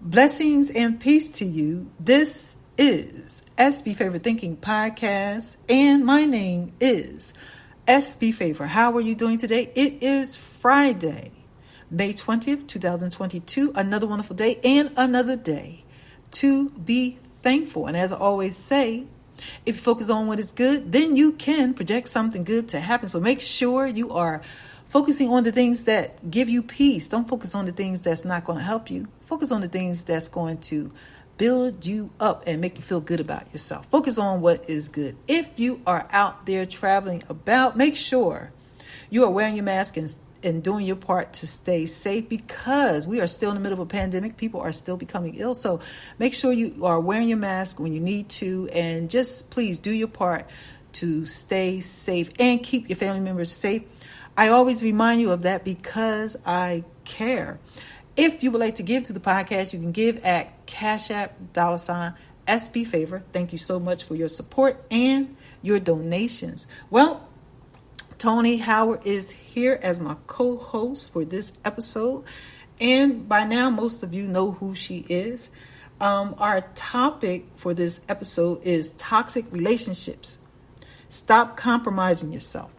Blessings and peace to you. This is Sbfavor Thinking Podcast, and my name is Sbfavor. How are you doing today? It is Friday, May 20th, 2022. Another wonderful day and another day to be thankful. And as I always say, if you focus on what is good, then you can project something good to happen. So make sure you are focusing on the things that give you peace. Don't focus on the things that's not going to help you. Focus on the things that's going to build you up and make you feel good about yourself. Focus on what is good. If you are out there traveling about, make sure you are wearing your mask and doing your part to stay safe, because we are still in the middle of a pandemic. People are still becoming ill. So make sure you are wearing your mask when you need to, and just please do your part to stay safe and keep your family members safe. I always remind you of that because I care. If you would like to give to the podcast, you can give at Cash App, $Sbfavor. Thank you so much for your support and your donations. Well, Toni Howard is here as my co-host for this episode. And by now, most of you know who she is. Our topic for this episode is toxic relationships. Stop compromising yourself.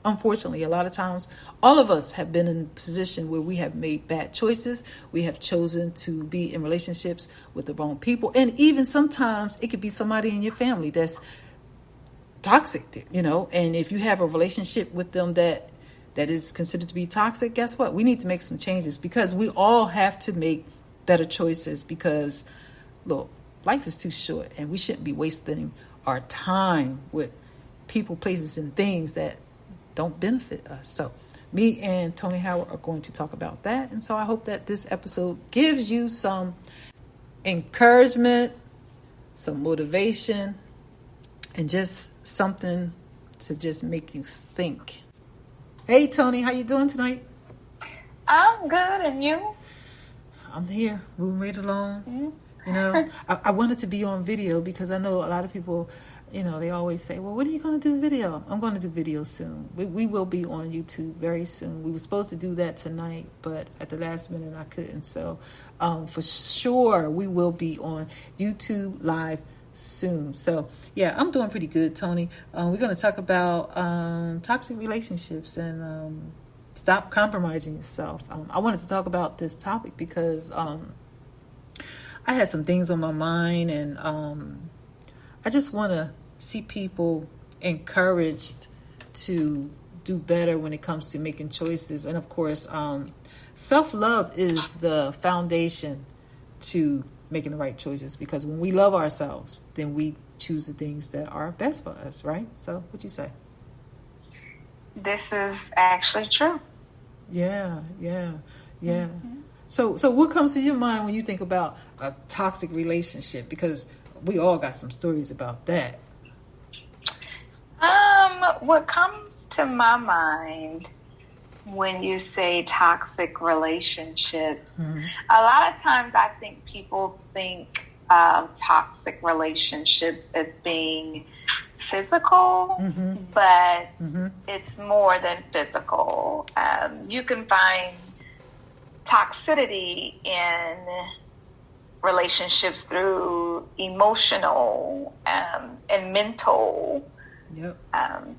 Unfortunately, a lot of times, all of us have been in a position where we have made bad choices. We have chosen to be in relationships with the wrong people. And even sometimes it could be somebody in your family that's toxic, and if you have a relationship with them that is considered to be toxic, guess what? We need to make some changes, because we all have to make better choices, because, look, life is too short and we shouldn't be wasting our time with people, places, and things that don't benefit us. So me and Toni Howard are going to talk about that. And so I hope that this episode gives you some encouragement, some motivation, and just something to just make you think. Hey, Toni, how you doing tonight? I'm good, and you? I'm here, moving right along. I wanted to be on video because I know a lot of people, they always say, well, when are you going to do video? I'm going to do video soon. We will be on YouTube very soon. We were supposed to do that tonight, but at the last minute I couldn't. So for sure, we will be on YouTube live soon. So yeah, I'm doing pretty good, Toni. We're going to talk about toxic relationships and stop compromising yourself. I wanted to talk about this topic because I had some things on my mind, and I just want to see people encouraged to do better when it comes to making choices. And of course, self-love is the foundation to making the right choices, because when we love ourselves, then we choose the things that are best for us, right? So what you say? This is actually true. Yeah. Mm-hmm. So what comes to your mind when you think about a toxic relationship? Because we all got some stories about that. What comes to my mind when you say toxic relationships, Mm-hmm. a lot of times I think people think toxic relationships as being physical, Mm-hmm. but Mm-hmm. it's more than physical. You can find toxicity in relationships through emotional and mental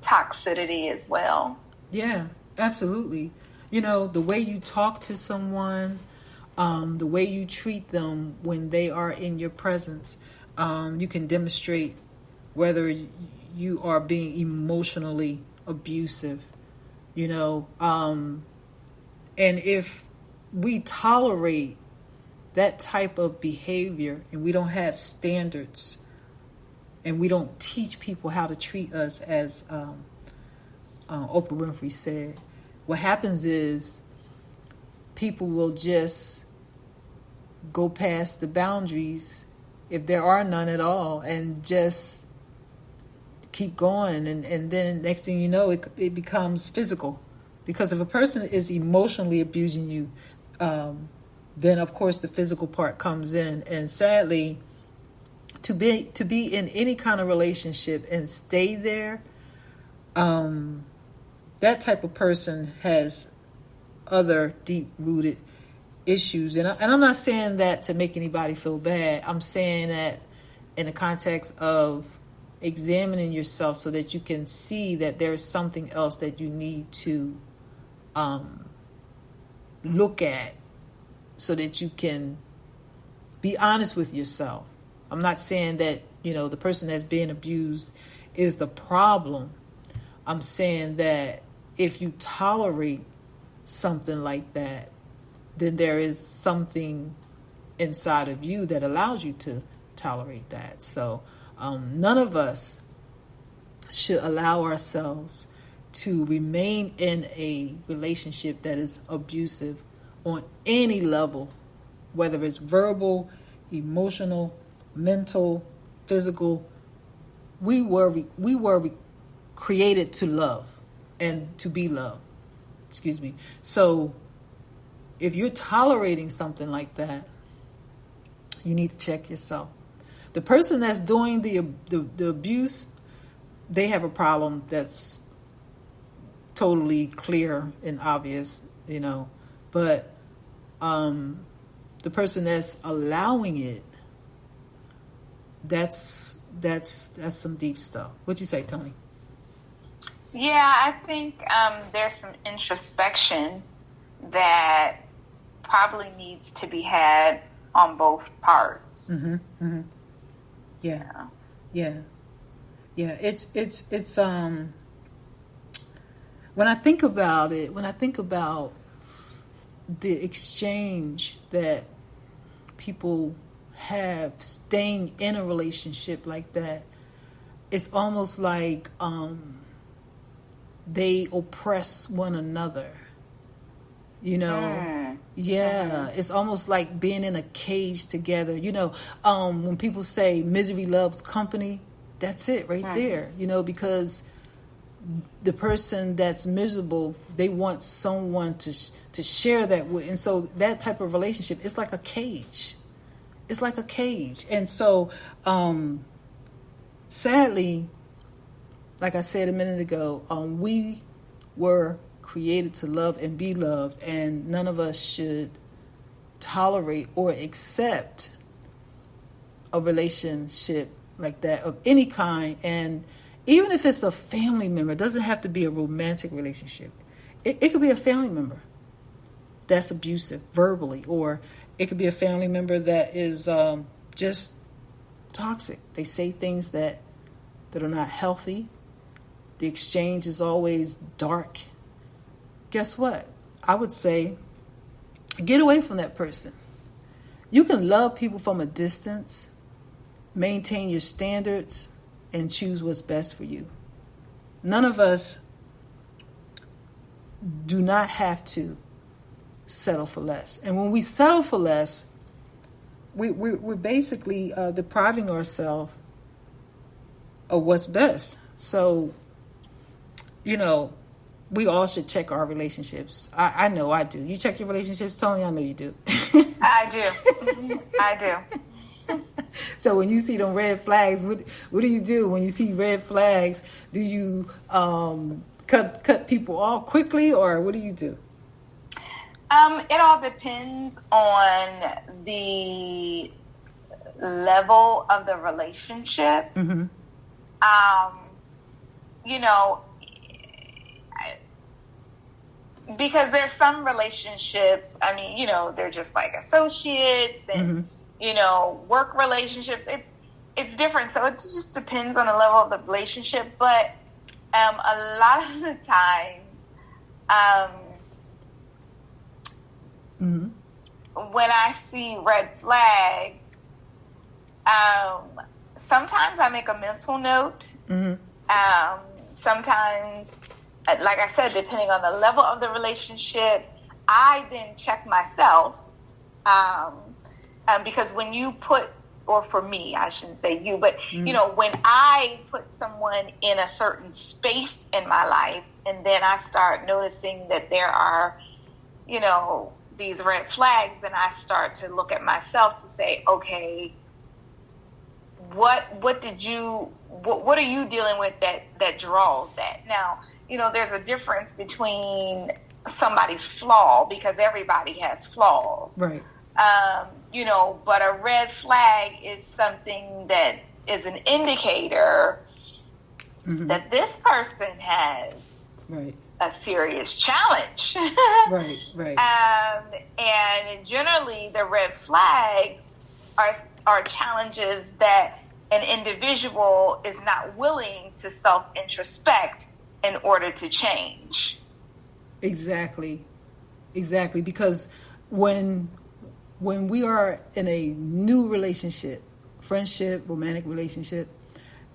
toxicity as well. Yeah, absolutely. The way you talk to someone, the way you treat them when they are in your presence, you can demonstrate whether you are being emotionally abusive, and if we tolerate that type of behavior and we don't have standards and we don't teach people how to treat us, as Oprah Winfrey said, what happens is people will just go past the boundaries, if there are none at all, and just keep going. And then next thing you know, it becomes physical. Because if a person is emotionally abusing you, then of course the physical part comes in. And sadly, to be in any kind of relationship and stay there, that type of person has other deep-rooted issues, and I'm not saying that to make anybody feel bad. I'm saying that in the context of examining yourself so that you can see that there's something else that you need to look at so that you can be honest with yourself. I'm not saying that, the person that's being abused is the problem. I'm saying that if you tolerate something like that, then there is something inside of you that allows you to tolerate that. So none of us should allow ourselves to remain in a relationship that is abusive on any level, whether it's verbal, emotional, mental, physical. We were created to love and to be loved. Excuse me. So if you're tolerating something like that, you need to check yourself. The person that's doing the abuse, they have a problem that's totally clear and obvious, but the person that's allowing it, that's some deep stuff. What you say, Toni? Yeah, I think there's some introspection that probably needs to be had on both parts. Mm-hmm, mm-hmm. Yeah. It's when I think about the exchange that people have staying in a relationship like that, it's almost like they oppress one another. Yeah, it's almost like being in a cage together. When people say misery loves company, that's it right there. Because the person that's miserable, they want someone to share that with, and so that type of relationship, it's like a cage. It's like a cage, and so sadly, like I said a minute ago, we were created to love and be loved, and none of us should tolerate or accept a relationship like that of any kind. And even if it's a family member, it doesn't have to be a romantic relationship. It could be a family member that's abusive verbally, or it could be a family member that is just toxic. They say things that are not healthy. The exchange is always dark. Guess what? I would say, get away from that person. You can love people from a distance, maintain your standards, and choose what's best for you. None of us do not have to settle for less. And when we settle for less, we're basically depriving ourselves of what's best. So, we all should check our relationships. I know I do. You check your relationships, Toni? I know you do. I do. I do. So when you see them red flags, what do you do when you see red flags? Do you cut people off quickly, or what do you do? It all depends on the level of the relationship. Mm-hmm. Because there's some relationships, they're just like associates and, work relationships. It's different. So it just depends on the level of the relationship. But a lot of the times, when I see red flags, sometimes I make a mental note. Sometimes, like I said, depending on the level of the relationship, I then check myself. Because when you put, or for me, I shouldn't say you, but, when I put someone in a certain space in my life, and then I start noticing that there are, these red flags, then I start to look at myself to say, okay, what are you dealing with that draws that? Now, there's a difference between somebody's flaw, because everybody has flaws. Right. But a red flag is something that is an indicator that this person has a serious challenge. Right. And generally, the red flags are challenges that an individual is not willing to self-introspect in order to change. Exactly. Because when we are in a new relationship, friendship, romantic relationship,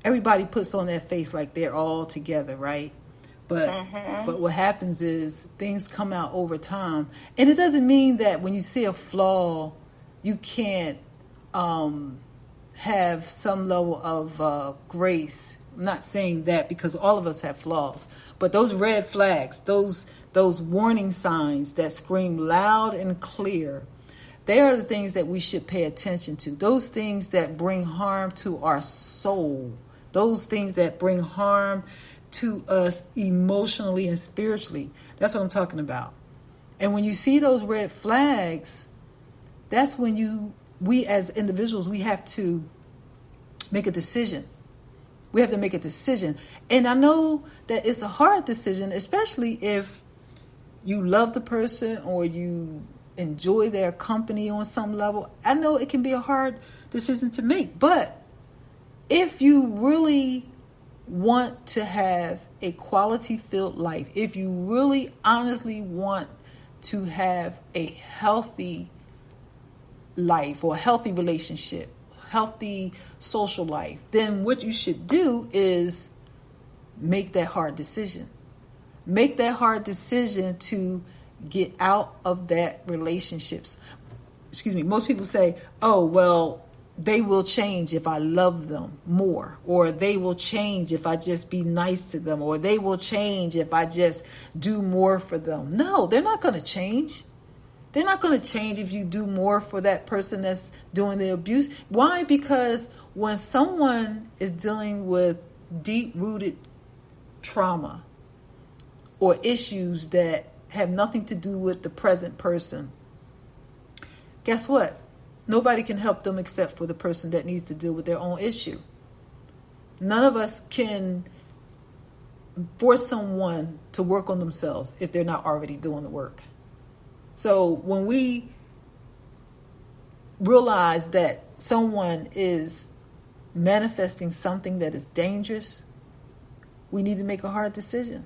everybody puts on their face like they're all together, right? But what happens is things come out over time. And it doesn't mean that when you see a flaw, you can't have some level of grace. I'm not saying that, because all of us have flaws. But those red flags, those warning signs that scream loud and clear, they are the things that we should pay attention to. Those things that bring harm to our soul. Those things that bring harm to us emotionally and spiritually. That's what I'm talking about. And when you see those red flags, that's when we as individuals, we have to make a decision. We have to make a decision. And I know that it's a hard decision, especially if you love the person or you enjoy their company on some level. I know it can be a hard decision to make. But if you really want to have a quality-filled life, if you really honestly want to have a healthy life or a healthy relationship, healthy social life, then what you should do is make that hard decision. Make that hard decision to get out of that relationships. Most people say, oh, well, they will change if I love them more, or they will change if I just be nice to them, or they will change if I just do more for them. No, they're not going to change. They're not going to change if you do more for that person that's doing the abuse. Why? Because when someone is dealing with deep-rooted trauma or issues that have nothing to do with the present person, guess what? Nobody can help them except for the person that needs to deal with their own issue. None of us can force someone to work on themselves if they're not already doing the work. So when we realize that someone is manifesting something that is dangerous, we need to make a hard decision.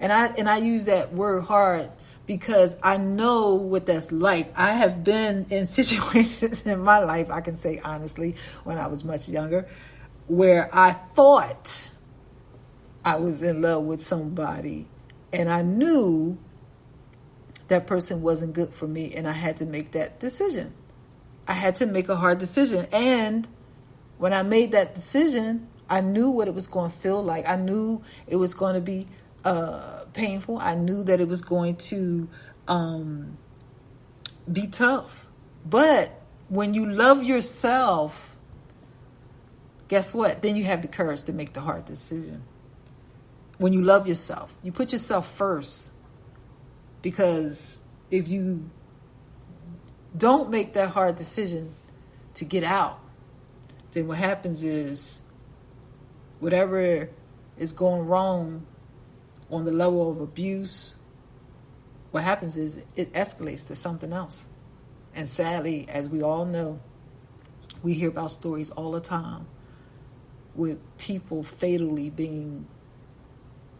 And I use that word hard because I know what that's like. I have been in situations in my life, I can say honestly, when I was much younger, where I thought I was in love with somebody and I knew that person wasn't good for me, and I had to make that decision. I had to make a hard decision. And when I made that decision, I knew what it was going to feel like. I knew it was going to be painful. I knew that it was going to be tough. But when you love yourself, guess what? Then you have the courage to make the hard decision. When you love yourself, you put yourself first. Because if you don't make that hard decision to get out, then what happens is whatever is going wrong on the level of abuse, what happens is it escalates to something else. And sadly, as we all know, we hear about stories all the time with people fatally being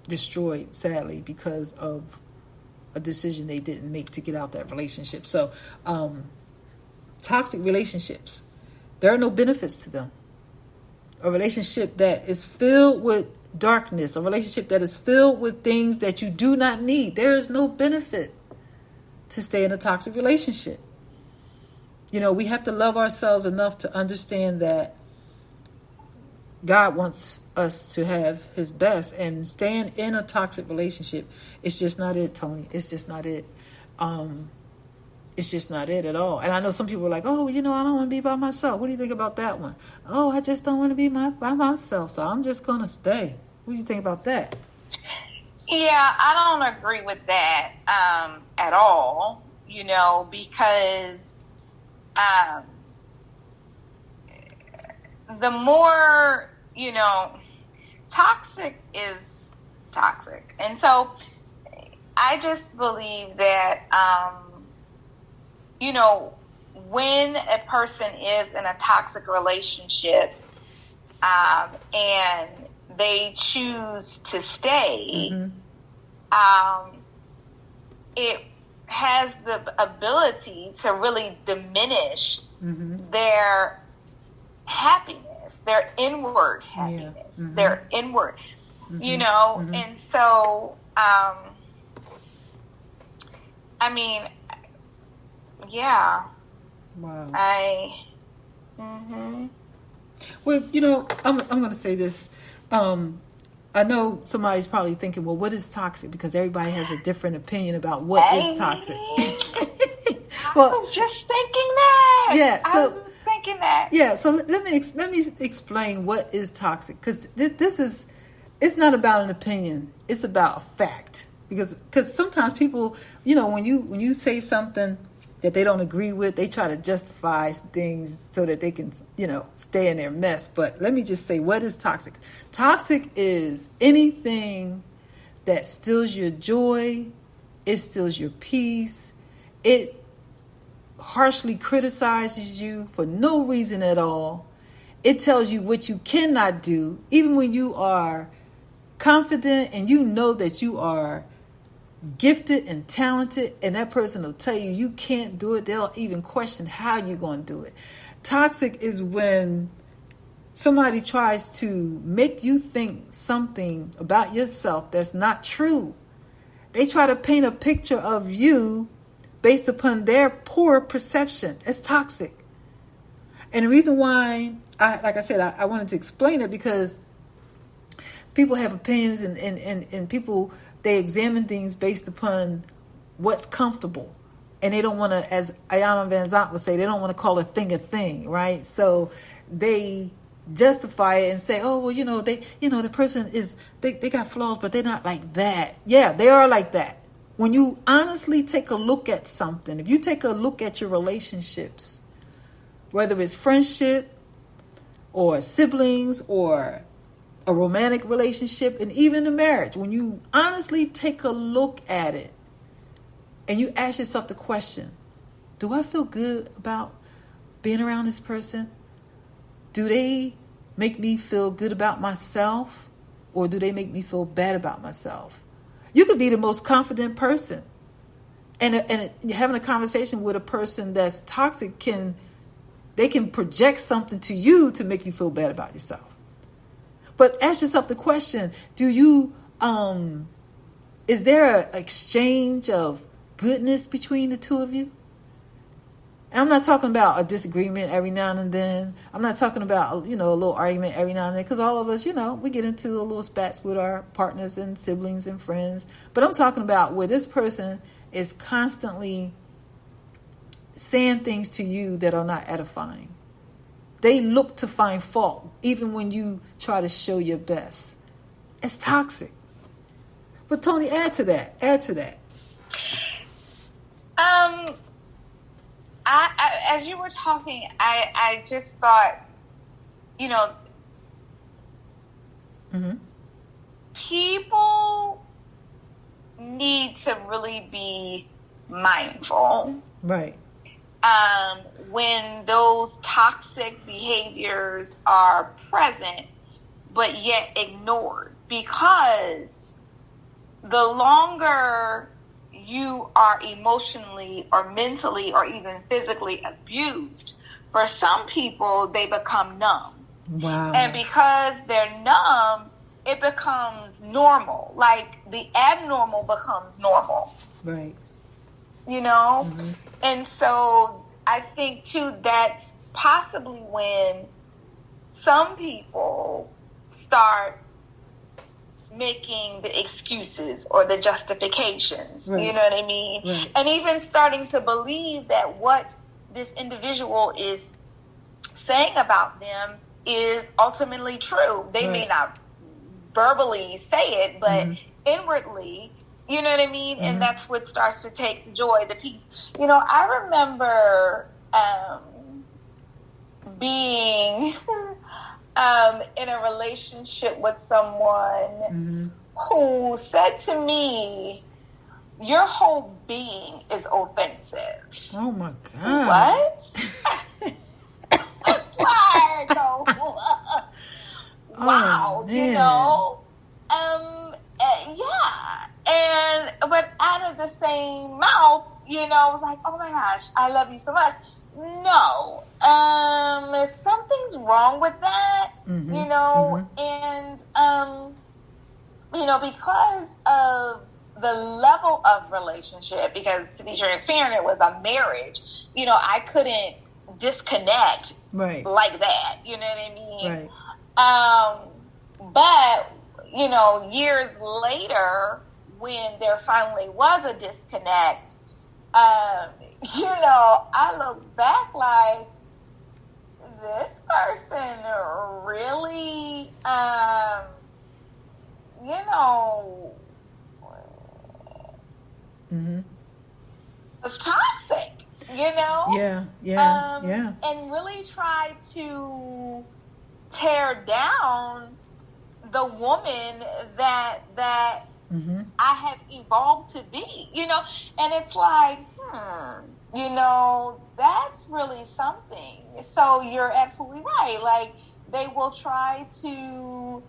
destroyed, sadly, because of a decision they didn't make to get out that relationship. So, toxic relationships, there are no benefits to them. A relationship that is filled with darkness, a relationship that is filled with things that you do not need, there is no benefit to stay in a toxic relationship. You know, we have to love ourselves enough to understand that God wants us to have his best, and staying in a toxic relationship, it's just not it, Toni. It's just not it. It's just not it at all. And I know some people are like, oh, I don't want to be by myself. What do you think about that one? Oh, I just don't want to be by myself, so I'm just going to stay. What do you think about that? Yeah, I don't agree with that at all, because the more, toxic is toxic. And so I just believe that, when a person is in a toxic relationship and they choose to stay, it has the ability to really diminish their happiness, their inward happiness, their inward, and so, I mean, yeah. Wow. Well, I'm going to say this. I know somebody's probably thinking, well, what is toxic? Because everybody has a different opinion about what is toxic. Well, I was just thinking that. Yeah. So, I was just thinking that. Yeah. So let me explain what is toxic, because it's not about an opinion. It's about a fact. Because sometimes people, when you say something that they don't agree with, they try to justify things so that they can, stay in their mess. But let me just say, what is toxic? Toxic is anything that steals your joy, it steals your peace, it harshly criticizes you for no reason at all. It tells you what you cannot do, even when you are confident and you know that you are gifted and talented, and that person will tell you you can't do it. They'll even question how you're going to do it. Toxic is when somebody tries to make you think something about yourself that's not true. They try to paint a picture of you based upon their poor perception. It's toxic. And the reason why, I wanted to explain it, because people have opinions and people, they examine things based upon what's comfortable. And they don't want to, as Ayana Van Zant would say, they don't want to call a thing, right? So they justify it and say, oh, well, the person is, they got flaws, but they're not like that. Yeah, they are like that. When you honestly take a look at something, if you take a look at your relationships, whether it's friendship or siblings or a romantic relationship, and even a marriage, when you honestly take a look at it and you ask yourself the question, do I feel good about being around this person? Do they make me feel good about myself, or do they make me feel bad about myself? You could be the most confident person, and having a conversation with a person that's toxic they can project something to you to make you feel bad about yourself. But ask yourself the question, do you, is there an exchange of goodness between the two of you? And I'm not talking about a disagreement every now and then. I'm not talking about, a little argument every now and then, because all of us, we get into a little spats with our partners and siblings and friends. But I'm talking about where this person is constantly saying things to you that are not edifying. They look to find fault, even when you try to show your best. It's toxic. But Toni, add to that. As you were talking, I just thought, people need to really be mindful. Right. When those toxic behaviors are present, but yet ignored, because the longer you are emotionally or mentally or even physically abused, for some people, they become numb. Wow. And because they're numb, it becomes normal. Like the abnormal becomes normal. Right. And so I think too, that's possibly when some people start making the excuses or the justifications, right. You know what I mean? Right. And even starting to believe that what this individual is saying about them is ultimately true. They may not verbally say it, but inwardly, you know what I mean? And that's what starts to take the joy, the peace. You know, I remember being in a relationship with someone who said to me, your whole being is offensive. Oh my God. What? It's like, wow, you know? Yeah. But out of the same mouth, you know, I was like, oh my gosh, I love you so much. No, something's wrong with that, you know, and, you know, because of the level of relationship, because to be transparent, it was a marriage, you know, I couldn't disconnect like that, you know what I mean? But, you know, years later, when there finally was a disconnect, you know, I look back like, this person really, you know, was toxic, you know? Yeah. And really tried to tear down the woman that I have evolved to be, you know? And it's like, you know, that's really something. So you're absolutely right. Like, they will try to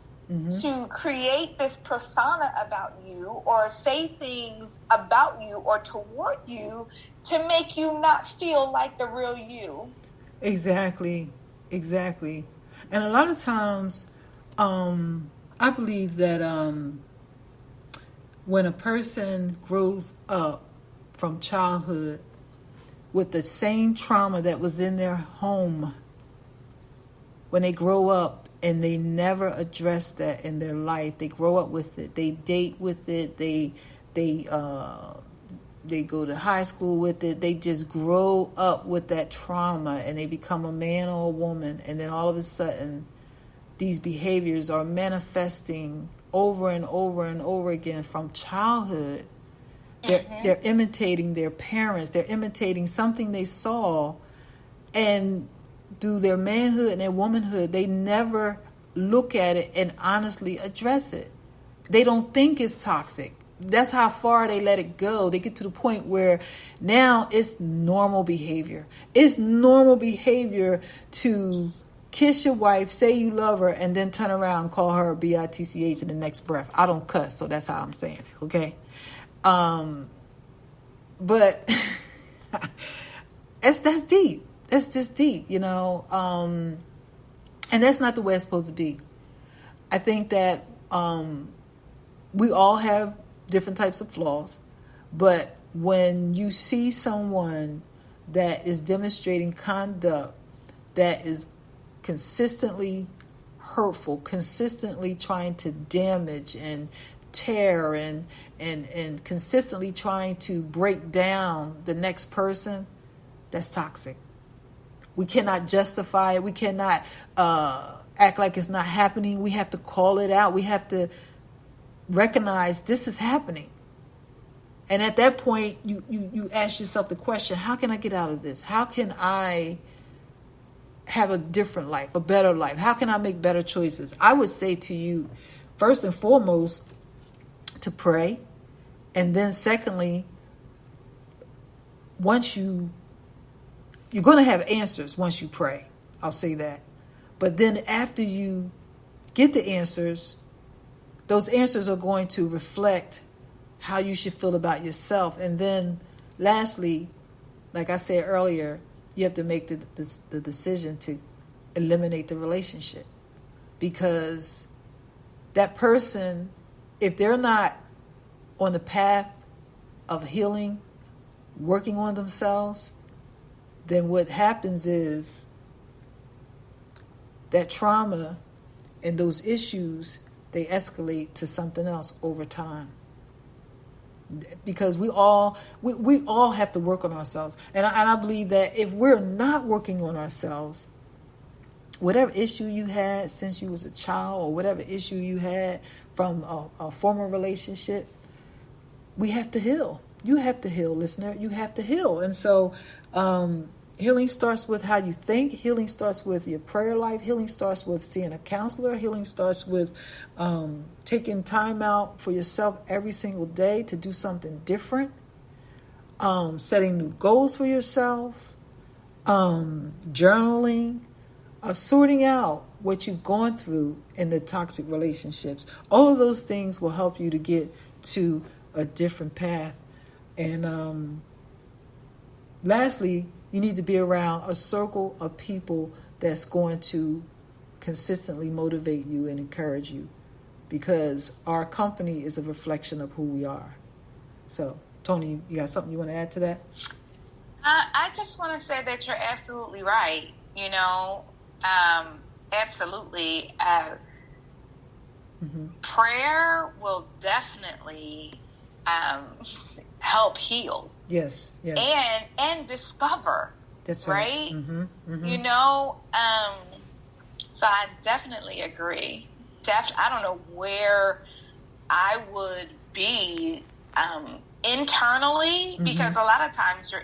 create this persona about you or say things about you or toward you to make you not feel like the real you. Exactly. And a lot of times, I believe that when a person grows up from childhood with the same trauma that was in their home, when they grow up and they never address that in their life, they grow up with it, they date with it, they go to high school with it, they just grow up with that trauma and they become a man or a woman, and then all of a sudden these behaviors are manifesting over and over and over again from childhood. They're imitating their parents. They're imitating something they saw, and through their manhood and their womanhood, they never look at it and honestly address it. They don't think it's toxic. That's how far they let it go. They get to the point where now it's normal behavior. It's normal behavior to kiss your wife, say you love her, and then turn around and call her bitch in the next breath. I don't cuss, so that's how I'm saying it, okay? But that's deep. That's just deep, you know? And that's not the way it's supposed to be. I think that we all have different types of flaws, but when you see someone that is demonstrating conduct that is consistently hurtful, consistently trying to damage and tear and consistently trying to break down the next person, that's toxic. We cannot justify it. We cannot act like it's not happening. We have to call it out. We have to recognize this is happening. And at that point, you ask yourself the question, how can I get out of this? How can I have a different life, a better life? How can I make better choices? I would say to you, first and foremost, to pray. And then secondly, once you're going to have answers once you pray. I'll say that. But then after you get the answers, those answers are going to reflect how you should feel about yourself. And then lastly, like I said earlier, you have to make the decision to eliminate the relationship. Because that person, if they're not on the path of healing, working on themselves, then what happens is that trauma and those issues, they escalate to something else over time. Because we all have to work on ourselves. And I believe that if we're not working on ourselves, whatever issue you had since you was a child or whatever issue you had from a former relationship, we have to heal. You have to heal, listener. You have to heal. And so healing starts with how you think. Healing starts with your prayer life. Healing starts with seeing a counselor. Healing starts with taking time out for yourself every single day to do something different. Setting new goals for yourself. Journaling. Sorting out what you've gone through in the toxic relationships. All of those things will help you to get to a different path. And lastly, you need to be around a circle of people that's going to consistently motivate you and encourage you, because our company is a reflection of who we are. So, Toni, you got something you want to add to that? I just want to say that you're absolutely right. Absolutely. Prayer will definitely help heal. Yes. And discover. That's right. Mm-hmm. So I definitely agree. I don't know where I would be internally, because a lot of times your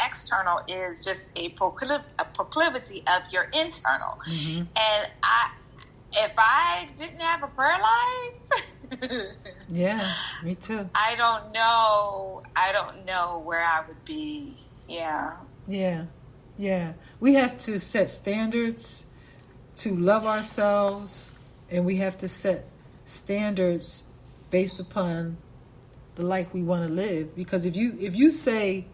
external is just a proclivity of your internal. And if I didn't have a prayer life, yeah, me too. I don't know where I would be. Yeah. We have to set standards to love ourselves, and we have to set standards based upon the life we want to live. Because if you say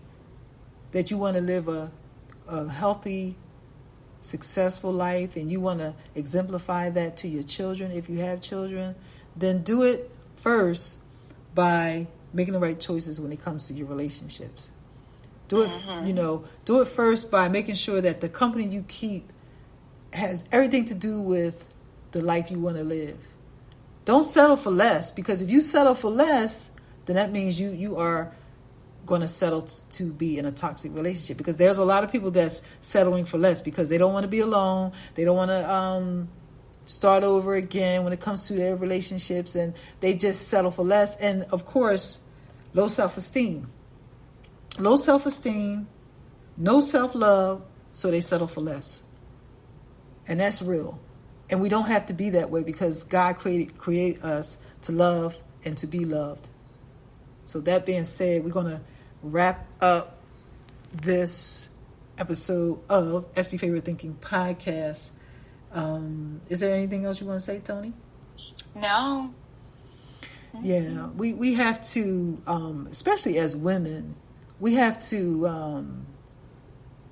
that you want to live a healthy, successful life, and you want to exemplify that to your children, if you have children, then do it first by making the right choices when it comes to your relationships. Do it first by making sure that the company you keep has everything to do with the life you want to live. Don't settle for less, because if you settle for less, then that means you are going to settle to be in a toxic relationship. Because there's a lot of people that's settling for less because they don't want to be alone. They don't want to start over again when it comes to their relationships, and they just settle for less. And of course, low self-esteem, no self-love, so they settle for less. And that's real. And we don't have to be that way, because God created us to love and to be loved. So that being said, we're going to wrap up this episode of SB Favorite Thinking Podcast. Is there anything else you want to say, Toni? No. Yeah, we have to, especially as women, we have to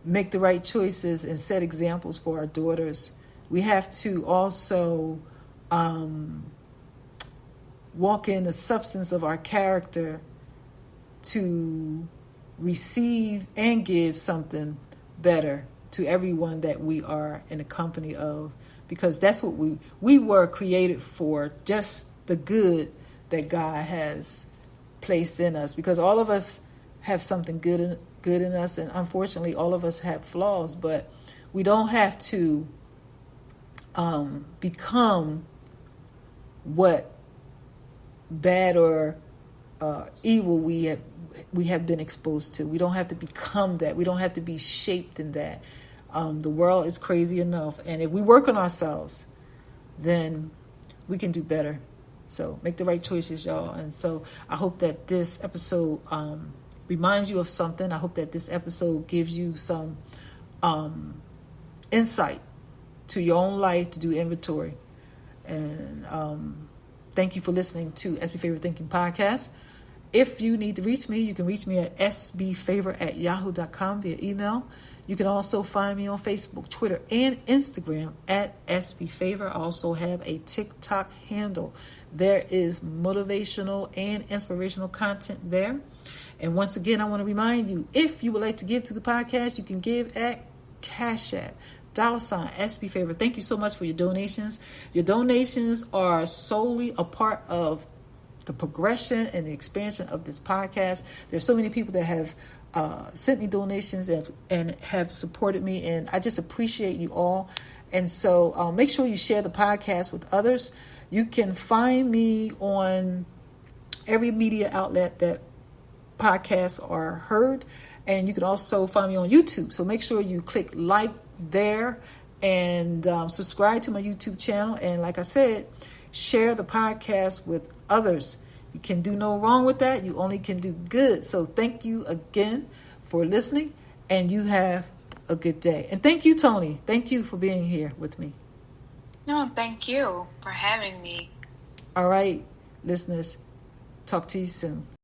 make the right choices and set examples for our daughters. We have to also walk in the substance of our character to receive and give something better to everyone that we are in the company of, because that's what we were created for, just the good that God has placed in us, because all of us have something good in us, and unfortunately all of us have flaws, but we don't have to become what bad or evil we have been exposed to. We don't have to become that. We don't have to be shaped in that. The world is crazy enough, and if we work on ourselves, then we can do better. So make the right choices, y'all. And so I hope that this episode reminds you of something. I hope that this episode gives you some insight to your own life to do inventory. And thank you for listening to SB Favorite Thinking Podcast. If you need to reach me, you can reach me at sbfavor@yahoo.com via email. You can also find me on Facebook, Twitter, and Instagram at SBFavor. I also have a TikTok handle. There is motivational and inspirational content there. And once again, I want to remind you, if you would like to give to the podcast, you can give at Cash App, $SBFavor. Thank you so much for your donations. Your donations are solely a part of the progression and the expansion of this podcast. There's so many people that have sent me donations and have supported me, and I just appreciate you all. And so make sure you share the podcast with others. You can find me on every media outlet that podcasts are heard, and you can also find me on YouTube. So make sure you click like there and subscribe to my YouTube channel. And like I said, share the podcast with others. You can do no wrong with that. You only can do good. So thank you again for listening, and you have a good day. And thank you, Toni. Thank you for being here with me. No, thank you for having me. All right, listeners, talk to you soon.